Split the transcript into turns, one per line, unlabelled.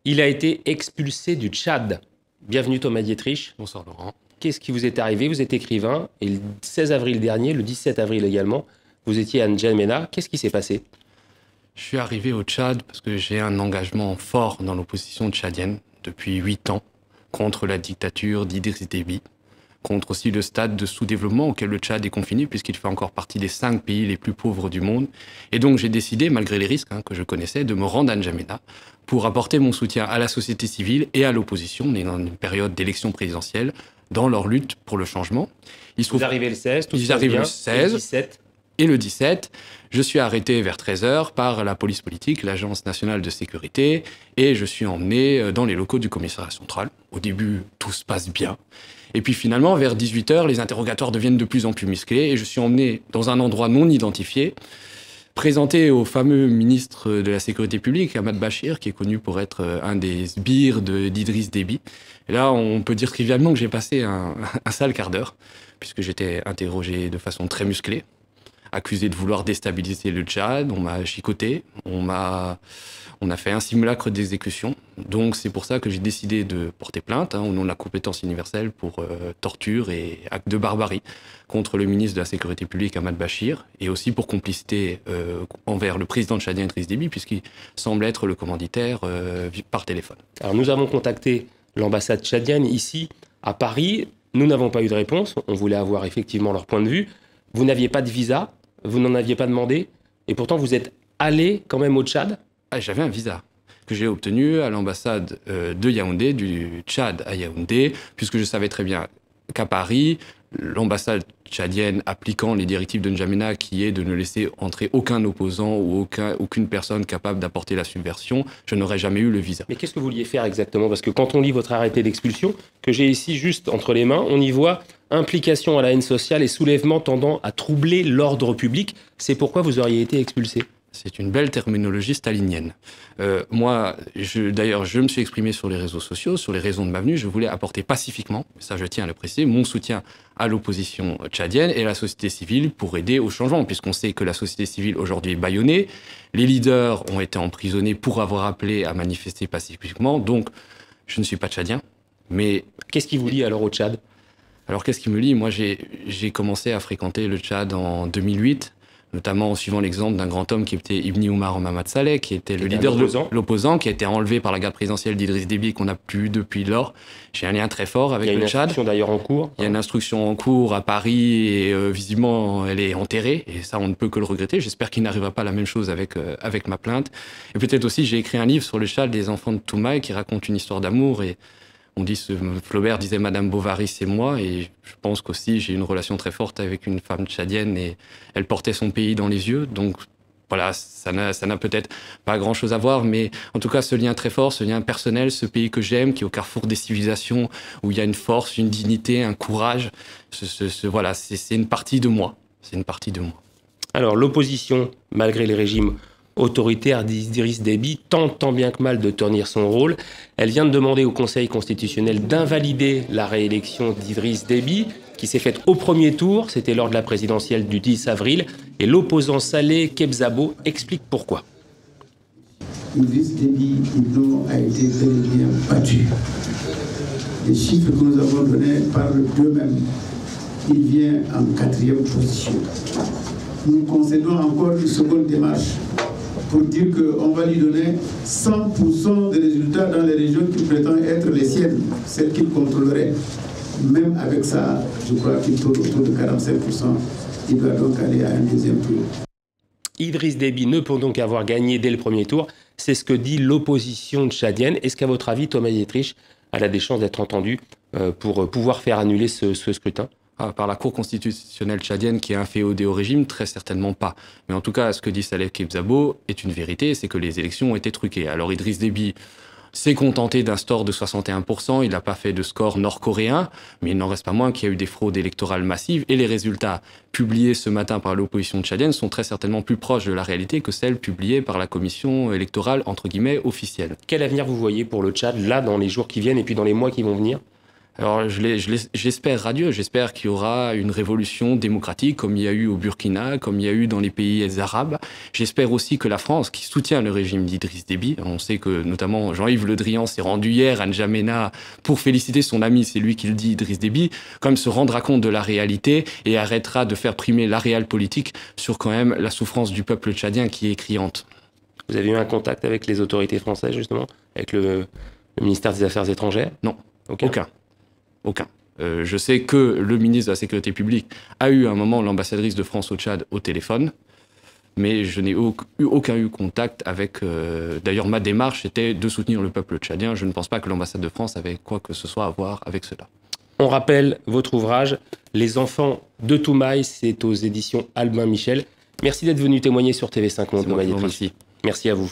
Il a été expulsé du Tchad. Bienvenue Thomas Dietrich.
Bonsoir Laurent.
Qu'est-ce qui vous est arrivé? Vous êtes écrivain et le 16 avril dernier, le 17 avril également, vous étiez à N'Djamena. Qu'est-ce qui s'est passé?
Je suis arrivé au Tchad parce que j'ai un engagement fort dans l'opposition tchadienne depuis 8 ans contre la dictature d'Idriss Déby, contre aussi le stade de sous-développement auquel le Tchad est confiné puisqu'il fait encore partie des 5 pays les plus pauvres du monde. Et donc j'ai décidé, malgré les risques que je connaissais, de me rendre à N'Djamena pour apporter mon soutien à la société civile et à l'opposition. On est dans une période d'élection présidentielle, dans leur lutte pour le changement.
Vous arrivez le 16, tout
Ils arrivent le 16.
Le 17.
Et le 17, je suis arrêté vers 13h par la police politique, l'Agence nationale de sécurité, et je suis emmené dans les locaux du commissariat central. Au début, tout se passe bien. Et puis finalement, vers 18h, les interrogatoires deviennent de plus en plus musclés, et je suis emmené dans un endroit non identifié, présenté au fameux ministre de la Sécurité publique, Ahmad Bachir, qui est connu pour être un des sbires d'Idriss Déby. Et là, on peut dire trivialement que j'ai passé un sale quart d'heure, puisque j'étais interrogé de façon très musclée, accusé de vouloir déstabiliser le Tchad, on m'a chicoté, on a fait un simulacre d'exécution. Donc c'est pour ça que j'ai décidé de porter plainte au nom de la compétence universelle pour torture et acte de barbarie contre le ministre de la Sécurité publique Ahmad Bachir et aussi pour complicité envers le président tchadien Idriss Déby puisqu'il semble être le commanditaire par téléphone.
Alors nous avons contacté l'ambassade tchadienne ici à Paris. Nous n'avons pas eu de réponse. On voulait avoir effectivement leur point de vue. Vous n'aviez pas de visa. Vous n'en aviez pas demandé, et pourtant vous êtes allé quand même au Tchad?
J'avais un visa que j'ai obtenu à l'ambassade de Yaoundé, du Tchad à Yaoundé, puisque je savais très bien qu'à Paris, l'ambassade tchadienne appliquant les directives de N'Djamena, qui est de ne laisser entrer aucun opposant ou aucune personne capable d'apporter la subversion, je n'aurais jamais eu le visa.
Mais qu'est-ce que vous vouliez faire exactement? Parce que quand on lit votre arrêté d'expulsion, que j'ai ici juste entre les mains, on y voit implication à la haine sociale et soulèvement tendant à troubler l'ordre public. C'est pourquoi vous auriez été expulsé.
C'est une belle terminologie stalinienne. Moi, d'ailleurs, je me suis exprimé sur les réseaux sociaux, sur les raisons de ma venue. Je voulais apporter pacifiquement, ça je tiens à le préciser, mon soutien à l'opposition tchadienne et à la société civile pour aider au changement, puisqu'on sait que la société civile aujourd'hui est bâillonnée. Les leaders ont été emprisonnés pour avoir appelé à manifester pacifiquement. Donc, je ne suis pas tchadien, mais...
Qu'est-ce qui vous lie alors au Tchad?
Alors, qu'est-ce qui me lie? Moi, j'ai commencé à fréquenter le Tchad en 2008, notamment en suivant l'exemple d'un grand homme qui était Ibni Omar Mohamed Saleh, qui était le leader de l'opposant, qui a été enlevé par la garde présidentielle d'Idriss Déby, qu'on n'a plus depuis lors. J'ai un lien très fort avec le Tchad.
Il y a une instruction d'ailleurs en cours.
Il y a une instruction en cours à Paris, et visiblement, elle est enterrée, et ça, on ne peut que le regretter. J'espère qu'il n'arrivera pas la même chose avec ma plainte. Et peut-être aussi, j'ai écrit un livre sur le Tchad, des enfants de Toumaï, qui raconte une histoire d'amour, et Flaubert disait Madame Bovary, c'est moi, et je pense qu'aussi j'ai une relation très forte avec une femme tchadienne et elle portait son pays dans les yeux. Donc voilà, ça n'a peut-être pas grand-chose à voir, mais en tout cas ce lien très fort, ce lien personnel, ce pays que j'aime, qui est au carrefour des civilisations, où il y a une force, une dignité, un courage, voilà, c'est une partie de moi. C'est une partie de moi.
Alors l'opposition, malgré les régimes autoritaire d'Idriss Déby tente tant bien que mal de tenir son rôle. Elle vient de demander au Conseil constitutionnel d'invalider la réélection d'Idriss Déby, qui s'est faite au premier tour, c'était lors de la présidentielle du 10 avril, et l'opposant Saleh Kebzabo explique pourquoi.
Idriss Déby a été bel et bien battu. Les chiffres que nous avons donnés parlent d'eux-mêmes. Il vient en 4e position. Nous concédons encore une seconde démarche pour dire qu'on va lui donner 100% des résultats dans les régions qui prétendent être les siennes, celles qu'il contrôlerait. Même avec ça, je crois qu'il tourne autour de 45%. Il doit donc aller à un deuxième tour.
Idriss Déby ne peut donc avoir gagné dès le premier tour. C'est ce que dit l'opposition tchadienne. Est-ce qu'à votre avis, Thomas Dietrich a des chances d'être entendu pour pouvoir faire annuler ce scrutin?
Par la Cour constitutionnelle tchadienne qui est inféodée au régime, très certainement pas. Mais en tout cas, ce que dit Saleh Kebzabo est une vérité, c'est que les élections ont été truquées. Alors Idriss Déby s'est contenté d'un score de 61%, il n'a pas fait de score nord-coréen, mais il n'en reste pas moins qu'il y a eu des fraudes électorales massives, et les résultats publiés ce matin par l'opposition tchadienne sont très certainement plus proches de la réalité que celles publiées par la commission électorale, entre guillemets, officielle.
Quel avenir vous voyez pour le Tchad, là, dans les jours qui viennent et puis dans les mois qui vont venir?
Alors, j'espère radieux. J'espère qu'il y aura une révolution démocratique comme il y a eu au Burkina, comme il y a eu dans les pays arabes. J'espère aussi que la France, qui soutient le régime d'Idriss Déby, on sait que notamment Jean-Yves Le Drian s'est rendu hier à N'Djamena pour féliciter son ami, c'est lui qui le dit, Idriss Déby, quand même se rendra compte de la réalité et arrêtera de faire primer la réelle politique sur quand même la souffrance du peuple tchadien qui est criante.
Vous avez eu un contact avec les autorités françaises, justement, avec le ministère des Affaires étrangères?
Non, aucun. Je sais que le ministre de la Sécurité publique a eu à un moment l'ambassadrice de France au Tchad au téléphone, mais je n'ai eu aucun contact avec... D'ailleurs, ma démarche était de soutenir le peuple tchadien. Je ne pense pas que l'ambassade de France avait quoi que ce soit à voir avec cela.
On rappelle votre ouvrage « Les enfants de Toumaï », c'est aux éditions Albin Michel. Merci d'être venu témoigner sur TV5 Monde.
Merci.
Merci à vous.